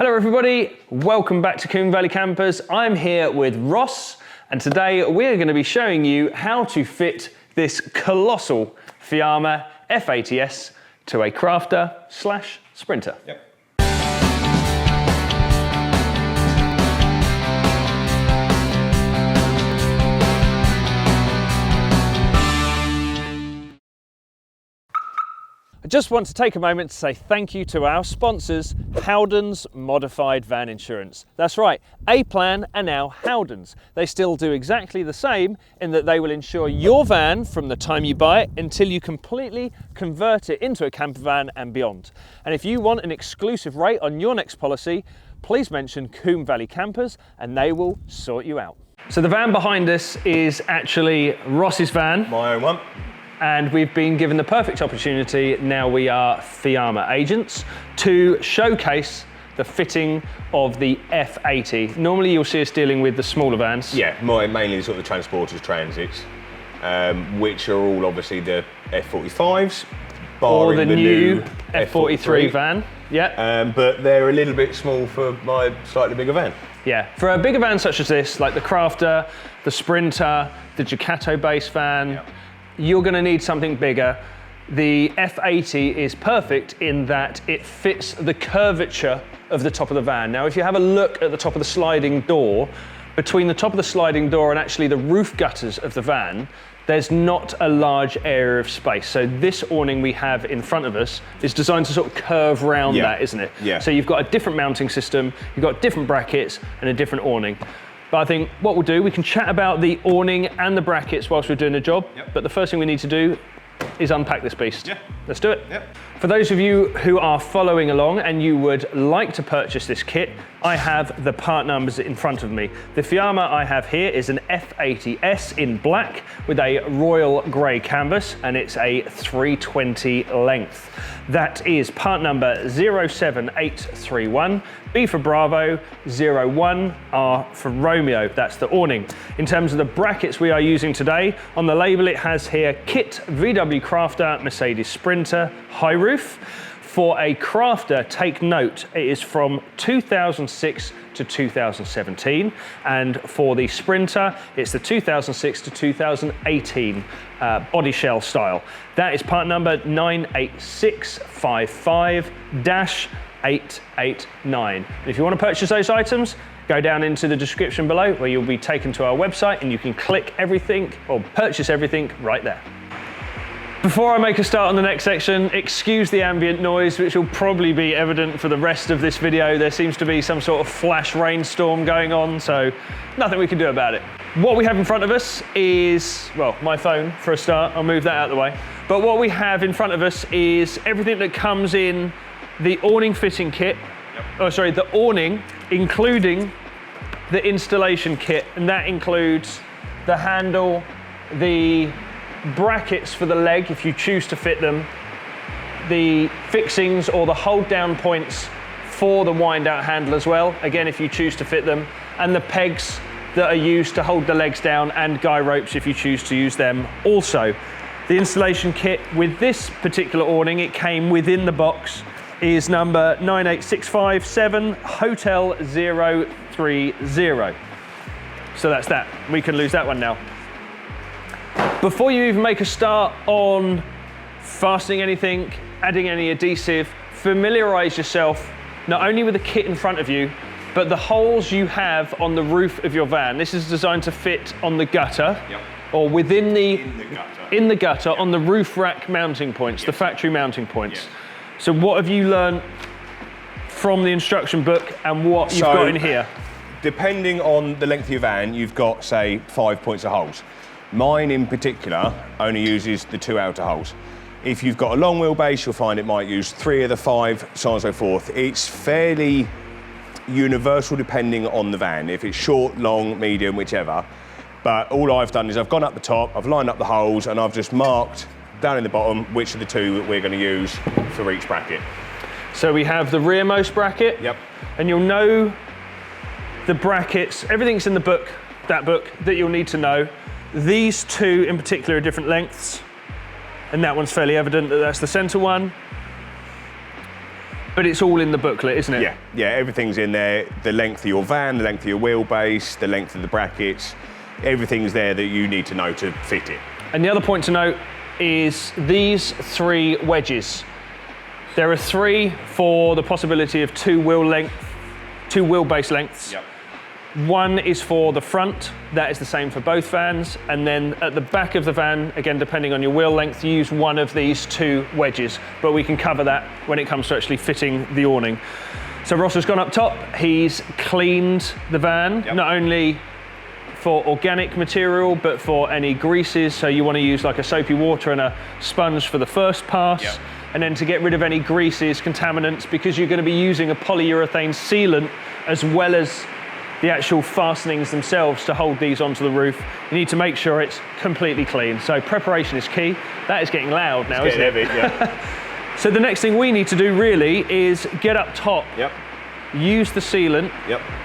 Hello everybody, welcome back to Combe Valley Campers. I'm here with Ross, and today we're going to be showing you how to fit this colossal FIAMMA F80s to a crafter/sprinter. Yep. I just want to take a moment to say thank you to our sponsors, Howden's Modified Van Insurance. That's right, A-Plan are now Howden's. They still do exactly the same in that they will insure your van from the time you buy it until you completely convert it into a camper van and beyond. And if you want an exclusive rate on your next policy, please mention Combe Valley Campers and they will sort you out. So the van behind us is actually Ross's van. My own one. And we've been given the perfect opportunity, now we are FIAMMA agents, to showcase the fitting of the F80. Normally you'll see us dealing with the smaller vans. Yeah, mainly sort of the transporters, transits, which are all obviously the F45s, or the new F43 van. Yeah. But they're a little bit small for my slightly bigger van. Yeah, for a bigger van such as this, like the Crafter, the Sprinter, the Ducato base van, yeah, you're going to need something bigger. The F80 is perfect in that it fits the curvature of the top of the van. Now, if you have a look at the top of the sliding door, between the top of the sliding door and actually the roof gutters of the van, there's not a large area of space. So this awning we have in front of us is designed to sort of curve round that, isn't it? Yeah. So you've got a different mounting system, you've got different brackets and a different awning. But I think what we'll do, we can chat about the awning and the brackets whilst we're doing the job. Yep. But the first thing we need to do is unpack this beast. Yeah. Let's do it. Yep. For those of you who are following along and you would like to purchase this kit, I have the part numbers in front of me. The FIAMMA I have here is an F80s in black with a royal grey canvas, and it's a 320 length. That is part number 07831, B for Bravo, 01, R for Romeo. That's the awning. In terms of the brackets we are using today, on the label it has here Kit VW Crafter Mercedes Sprinter high roof. For a Crafter, take note, it is from 2006 to 2017, and for the Sprinter, it's the 2006 to 2018 body shell style. That is part number 98655-889. And if you want to purchase those items, go down into the description below where you'll be taken to our website and you can click everything or purchase everything right there. Before I make a start on the next section, excuse the ambient noise, which will probably be evident for the rest of this video. There seems to be some sort of flash rainstorm going on, so nothing we can do about it. What we have in front of us is, well, my phone for a start. I'll move that out of the way. But what we have in front of us is everything that comes in the awning fitting kit. Yep. Oh, sorry, the awning, including the installation kit, and that includes the handle, the brackets for the leg if you choose to fit them, the fixings or the hold down points for the wind out handle as well, again if you choose to fit them, and the pegs that are used to hold the legs down, and guy ropes if you choose to use them also. The installation kit with this particular awning, it came within the box, is number 98657 Hotel 030. So that's that. We can lose that one now. Before you even make a start on fastening anything, adding any adhesive, familiarise yourself not only with the kit in front of you, but the holes you have on the roof of your van. This is designed to fit on the gutter, yep, or within in the gutter yep, on the roof rack mounting points, yep, the factory mounting points. Yep. So what have you learned from the instruction book and what you've got in here? Depending on the length of your van, you've got, say, 5 points of holes. Mine in particular only uses the 2 outer holes. If you've got a long wheelbase, you'll find it might use 3 of the 5, so on and so forth. It's fairly universal depending on the van, if it's short, long, medium, whichever. But all I've done is I've gone up the top, I've lined up the holes, and I've just marked down in the bottom which of the 2 that we're going to use for each bracket. So we have the rearmost bracket, yep, and you'll know the brackets, everything's in the book, that you'll need to know. These 2 in particular are different lengths, and that one's fairly evident that that's the center one. But it's all in the booklet, isn't it? Yeah, everything's in there. The length of your van, the length of your wheelbase, the length of the brackets, everything's there that you need to know to fit it. And the other point to note is these 3 wedges. There are 3 for the possibility of 2 wheelbase lengths. Yep. 1 is for the front, that is the same for both vans, and then at the back of the van, again depending on your wheel length, you use one of these 2 wedges, but we can cover that when it comes to actually fitting the awning. So Ross has gone up top, he's cleaned the van, not only for organic material, but for any greases, so you want to use like a soapy water and a sponge for the first pass, and then to get rid of any greases, contaminants, because you're going to be using a polyurethane sealant as well as the actual fastenings themselves to hold these onto the roof. You need to make sure it's completely clean. So preparation is key. That is getting loud now, isn't it? Heavy, yeah. So the next thing we need to do really is get up top, use the sealant,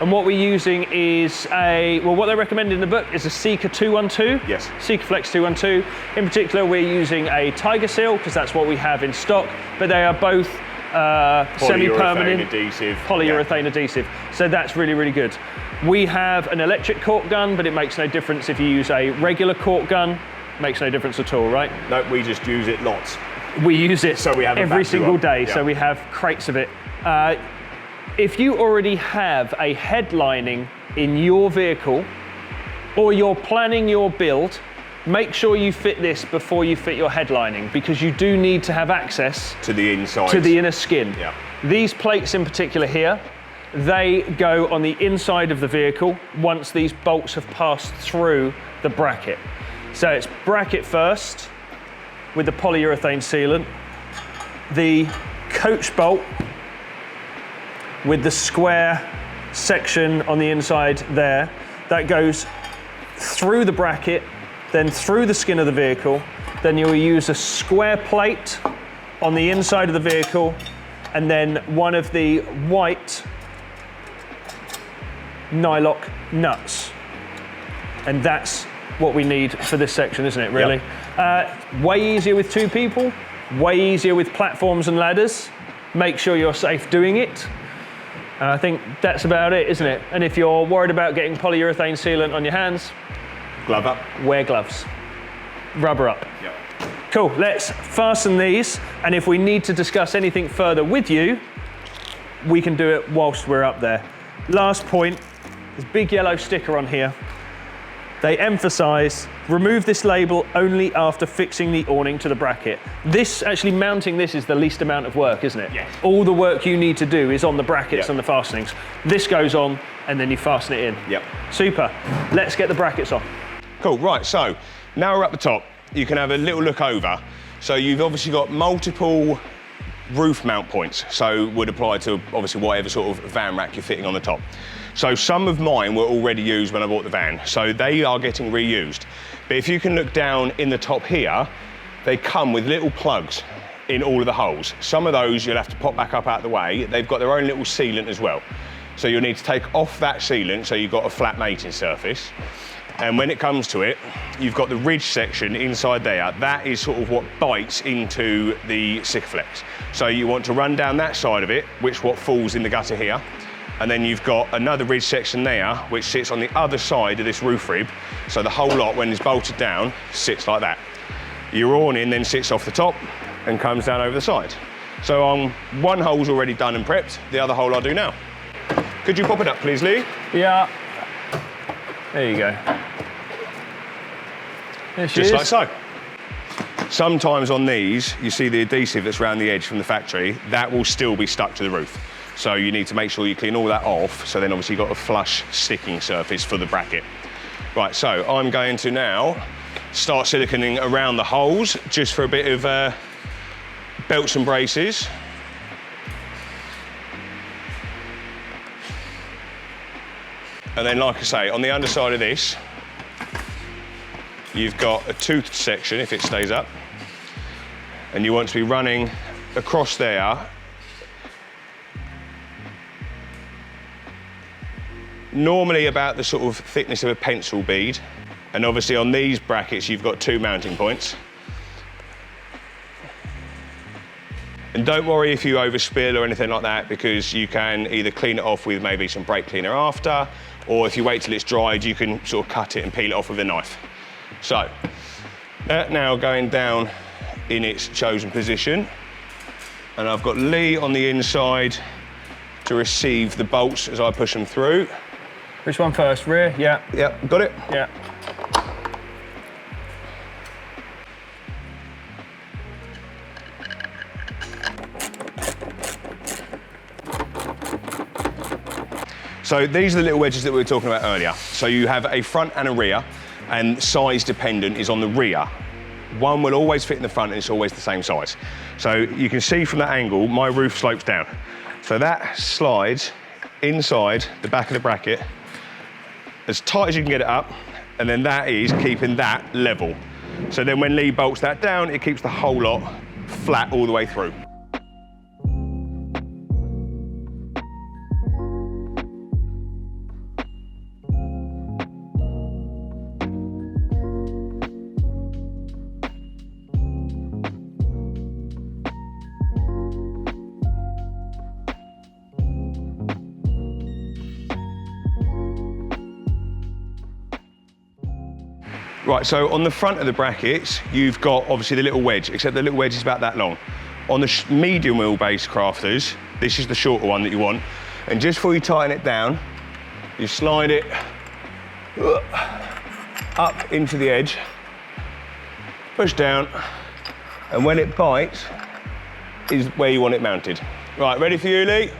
and what we're using is what they recommend in the book is a Seeker 212. Yes. Seeker Flex 212. In particular, we're using a Tiger Seal because that's what we have in stock, but they are both semi-permanent adhesive. Polyurethane adhesive. So that's really, really good. We have an electric cork gun, but it makes no difference if you use a regular cork gun. Makes no difference at all, right? No, we just use it lots. We use it so we have every single day, so we have crates of it. If you already have a headlining in your vehicle, or you're planning your build, make sure you fit this before you fit your headlining, because you do need to have access to the inside, to the inner skin. Yeah. These plates in particular here, they go on the inside of the vehicle once these bolts have passed through the bracket. So it's bracket first with the polyurethane sealant, the coach bolt with the square section on the inside there, that goes through the bracket, then through the skin of the vehicle. Then you'll use a square plate on the inside of the vehicle, and then one of the white nylock nuts. And that's what we need for this section, isn't it, really? Way easier with 2 people, way easier with platforms and ladders. Make sure you're safe doing it. I think that's about it, isn't it? And if you're worried about getting polyurethane sealant on your hands, glove up. Wear gloves. Rubber up. Cool, let's fasten these, and if we need to discuss anything further with you, we can do it whilst we're up there. Last point, this big yellow sticker on here. They emphasize, remove this label only after fixing the awning to the bracket. This, actually mounting this is the least amount of work, isn't it? Yes. All the work you need to do is on the brackets and the fastenings. This goes on, and then you fasten it in. Super, let's get the brackets on. Cool, right, so now we're at the top. You can have a little look over. So you've obviously got multiple roof mount points, so would apply to obviously whatever sort of van rack you're fitting on the top. So some of mine were already used when I bought the van, so they are getting reused. But if you can look down in the top here, they come with little plugs in all of the holes. Some of those you'll have to pop back up out of the way. They've got their own little sealant as well. So you'll need to take off that sealant so you've got a flat mating surface. And when it comes to it, you've got the ridge section inside there. That is sort of what bites into the Sikaflex. So you want to run down that side of it, which what falls in the gutter here. And then you've got another ridge section there, which sits on the other side of this roof rib. So the whole lot, when it's bolted down, sits like that. Your awning then sits off the top and comes down over the side. So one hole's already done and prepped, the other hole I'll do now. Could you pop it up, please, Lee? Yeah. There you go. There she is. Just like so. Sometimes on these, you see the adhesive that's around the edge from the factory, that will still be stuck to the roof. So you need to make sure you clean all that off, so then obviously you've got a flush sticking surface for the bracket. Right, so I'm going to now start siliconing around the holes, just for a bit of belts and braces. And then, like I say, on the underside of this, you've got a toothed section, if it stays up, and you want to be running across there, normally about the sort of thickness of a pencil bead. And obviously on these brackets, you've got 2 mounting points. And don't worry if you overspill or anything like that, because you can either clean it off with maybe some brake cleaner after, or if you wait till it's dried, you can sort of cut it and peel it off with a knife. So, that now going down in its chosen position. And I've got Leigh on the inside to receive the bolts as I push them through. Which one first? Rear? Yeah. Yeah, got it? Yeah. So these are the little wedges that we were talking about earlier. So you have a front and a rear, and size dependent is on the rear. One will always fit in the front and it's always the same size. So you can see from that angle, my roof slopes down. So that slides inside the back of the bracket as tight as you can get it up, and then that is keeping that level. So then when Leigh bolts that down, it keeps the whole lot flat all the way through. Right, so on the front of the brackets, you've got obviously the little wedge, except the little wedge is about that long. On the medium wheelbase crafters, this is the shorter one that you want. And just before you tighten it down, you slide it up into the edge, push down, and when it bites is where you want it mounted. Right, ready for you, Leigh?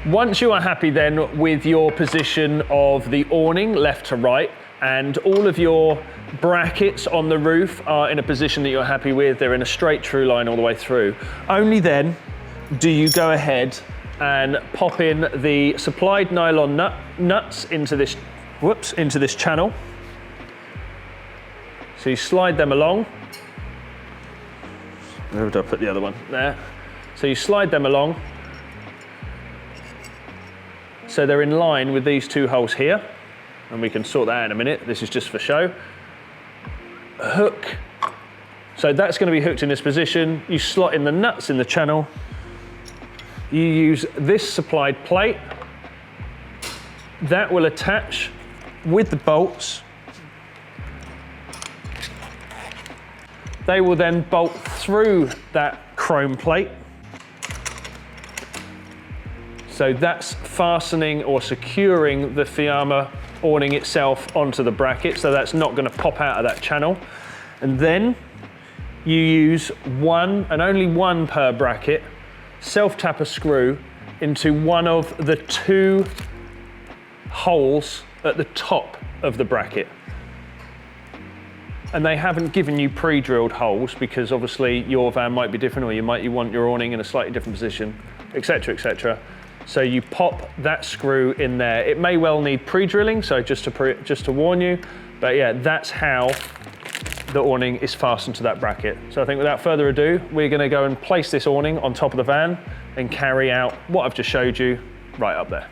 Once you are happy then with your position of the awning left to right, and all of your brackets on the roof are in a position that you're happy with, they're in a straight true line all the way through, only then do you go ahead and pop in the supplied nylon nuts into this, into this channel. So you slide them along. Where did I put the other one? There. So you slide them along. So they're in line with these two holes here, and we can sort that out in a minute. This is just for show. Hook. So that's going to be hooked in this position. You slot in the nuts in the channel. You use this supplied plate. That will attach with the bolts. They will then bolt through that chrome plate. So that's fastening or securing the FIAMMA awning itself onto the bracket, so that's not going to pop out of that channel. And then you use one, and only one per bracket, self-tap a screw into one of the two holes at the top of the bracket. And they haven't given you pre-drilled holes because obviously your van might be different, or you want your awning in a slightly different position, etc., etc. So you pop that screw in there. It may well need pre-drilling, so just to warn you, but yeah, that's how the awning is fastened to that bracket. So I think without further ado, we're gonna go and place this awning on top of the van and carry out what I've just showed you right up there.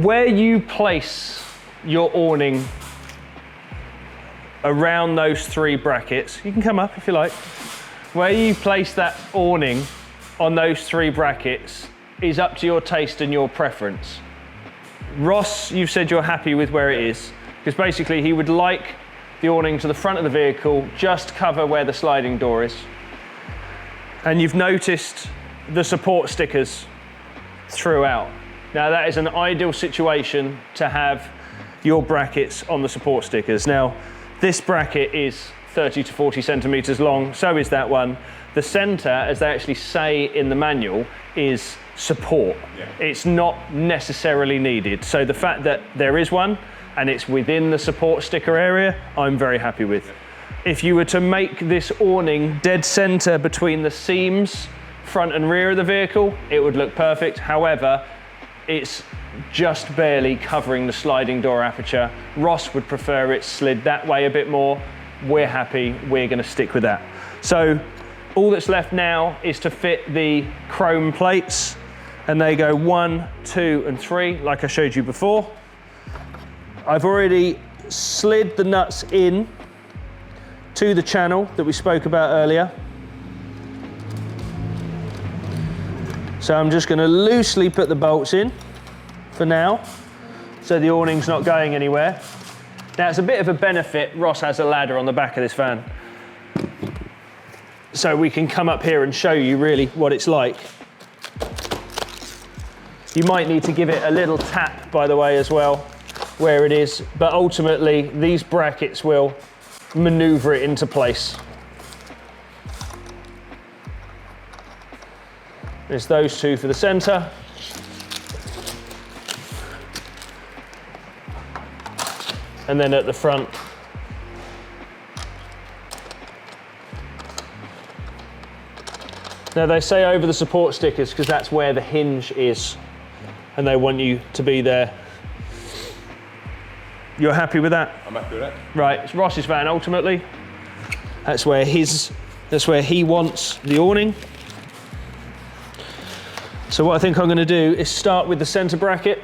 Where you place your awning around those three brackets, you can come up if you like. Where you place that awning on those three brackets is up to your taste and your preference. Ross, you've said you're happy with where it is, because basically he would like the awning to the front of the vehicle, just cover where the sliding door is. And you've noticed the support stickers throughout. Now that is an ideal situation to have your brackets on the support stickers. Now, this bracket is 30 to 40 centimeters long, so is that one. The center, as they actually say in the manual, is support. Yeah. It's not necessarily needed. So the fact that there is one and it's within the support sticker area, I'm very happy with. Yeah. If you were to make this awning dead center between the seams, front and rear of the vehicle, it would look perfect. However, it's just barely covering the sliding door aperture. Ross would prefer it slid that way a bit more. We're happy, we're gonna stick with that. So all that's left now is to fit the chrome plates, and they go 1, 2, and 3, like I showed you before. I've already slid the nuts in to the channel that we spoke about earlier. So I'm just going to loosely put the bolts in for now, so the awning's not going anywhere. Now it's a bit of a benefit, Ross has a ladder on the back of this van, so we can come up here and show you really what it's like. You might need to give it a little tap, by the way, as well, where it is, but ultimately these brackets will maneuver it into place. There's those two for the center. And then at the front, now they say over the support stickers because that's where the hinge is and they want you to be there. You're happy with that? I'm happy with that. Right, it's Ross's van ultimately. That's where he wants the awning. So what I think I'm going to do is start with the center bracket.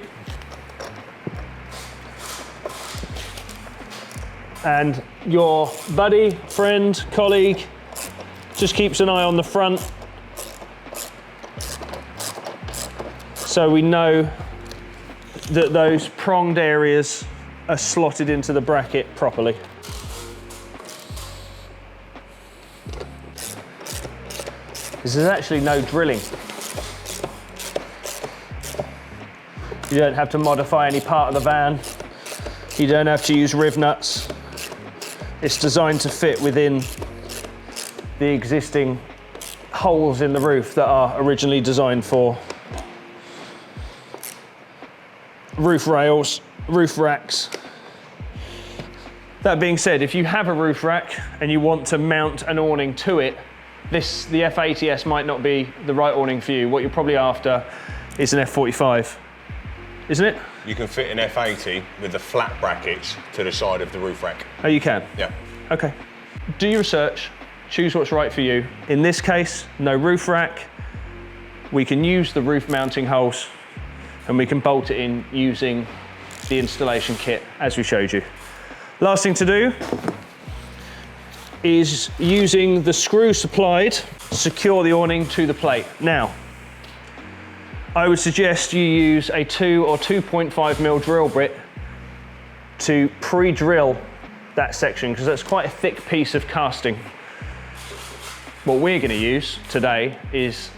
And your buddy, friend, colleague just keeps an eye on the front so we know that those pronged areas are slotted into the bracket properly. This is actually no drilling. You don't have to modify any part of the van. You don't have to use riv nuts. It's designed to fit within the existing holes in the roof that are originally designed for roof rails, roof racks. That being said, if you have a roof rack and you want to mount an awning to it, the F80s might not be the right awning for you. What you're probably after is an F45, isn't it? You can fit an F80 with the flat brackets to the side of the roof rack. Oh, you can? Yeah. Okay. Do your research, choose what's right for you. In this case, no roof rack. We can use the roof mounting holes and we can bolt it in using the installation kit as we showed you. Last thing to do is using the screw supplied, secure the awning to the plate. Now, I would suggest you use a 2 or 2.5mm drill bit to pre-drill that section because that's quite a thick piece of casting. What we're going to use today is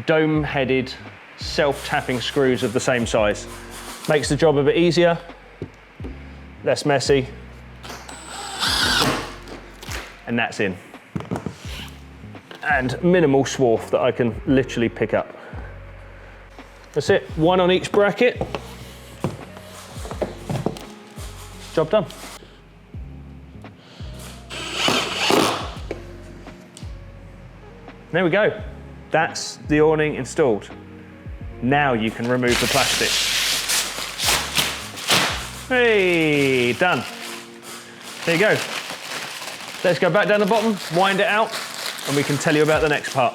dome-headed self-tapping screws of the same size. Makes the job a bit easier, less messy, and that's in. And minimal swarf that I can literally pick up. That's it, one on each bracket. Job done. There we go. That's the awning installed. Now you can remove the plastic. Hey, done. There you go. Let's go back down the bottom, wind it out, and we can tell you about the next part.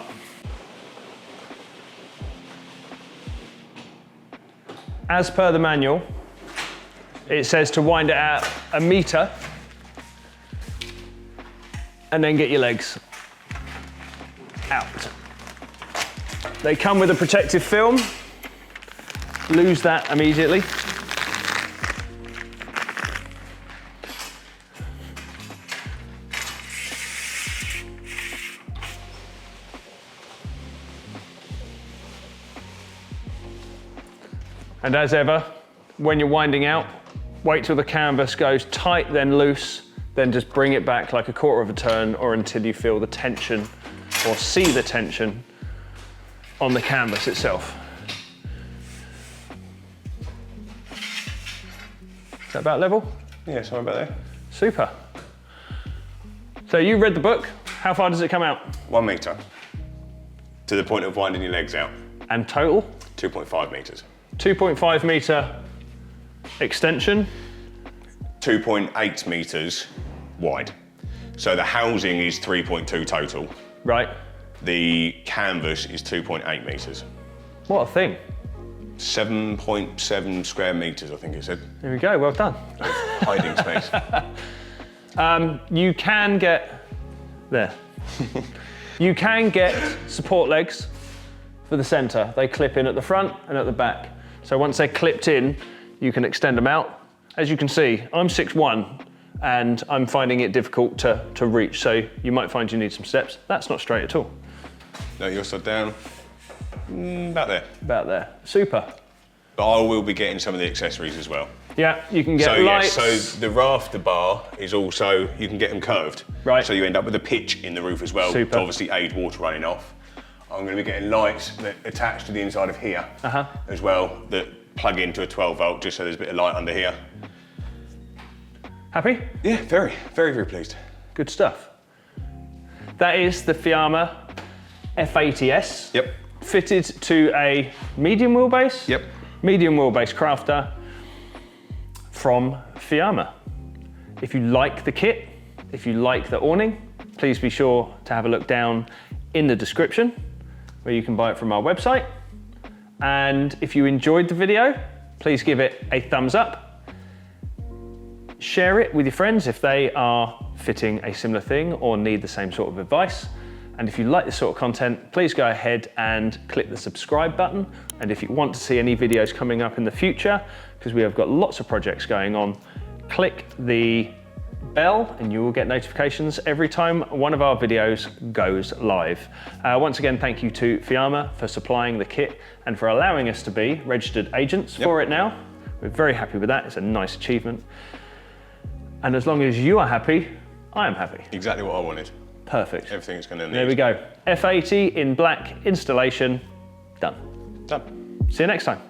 As per the manual, it says to wind it out 1 meter and then get your legs out. They come with a protective film. Lose that immediately. And as ever, when you're winding out, wait till the canvas goes tight, then loose, then just bring it back like 1/4 of a turn or until you feel the tension or see the tension on the canvas itself. Is that about level? Yeah, something about there. Super. So you read the book. How far does it come out? 1 meter. To the point of winding your legs out. And total? 2.5 meters. 2.5 meter extension. 2.8 meters wide. So the housing is 3.2 total. Right. The canvas is 2.8 meters. What a thing. 7.7 square meters, I think it said. There we go, well done. Hiding space. You can get, there. You can get support legs for the center. They clip in at the front and at the back. So once they're clipped in, you can extend them out. As you can see, I'm 6'1", and I'm finding it difficult to reach, so you might find you need some steps. That's not straight at all. No, you're stood down. About there. About there. Super. But I will be getting some of the accessories as well. Yeah, you can get lights. Yeah, so the rafter bar is also, you can get them curved. Right. So you end up with a pitch in the roof as well, Super. to obviously aid water running off. I'm going to be getting lights that attach to the inside of here as well, that plug into a 12 volt, just so there's a bit of light under here. Happy? Yeah, very, very, very pleased. Good stuff. That is the FIAMMA F80s. Yep. Fitted to a medium wheelbase. Yep. Medium wheelbase crafter from FIAMMA. If you like the kit, if you like the awning, please be sure to have a look down in the description where you can buy it from our website. And if you enjoyed the video, please give it a thumbs up. Share it with your friends if they are fitting a similar thing or need the same sort of advice. And if you like this sort of content, please go ahead and click the subscribe button. And if you want to see any videos coming up in the future, because we have got lots of projects going on, click the bell and you will get notifications every time one of our videos goes live. Once again, thank you to FIAMMA for supplying the kit and for allowing us to be registered agents for it now. We're very happy with that. It's a nice achievement. And as long as you are happy, I am happy. Exactly what I wanted. Perfect. Everything it's going to need. There we go. F80 in black installation, done. Done. See you next time.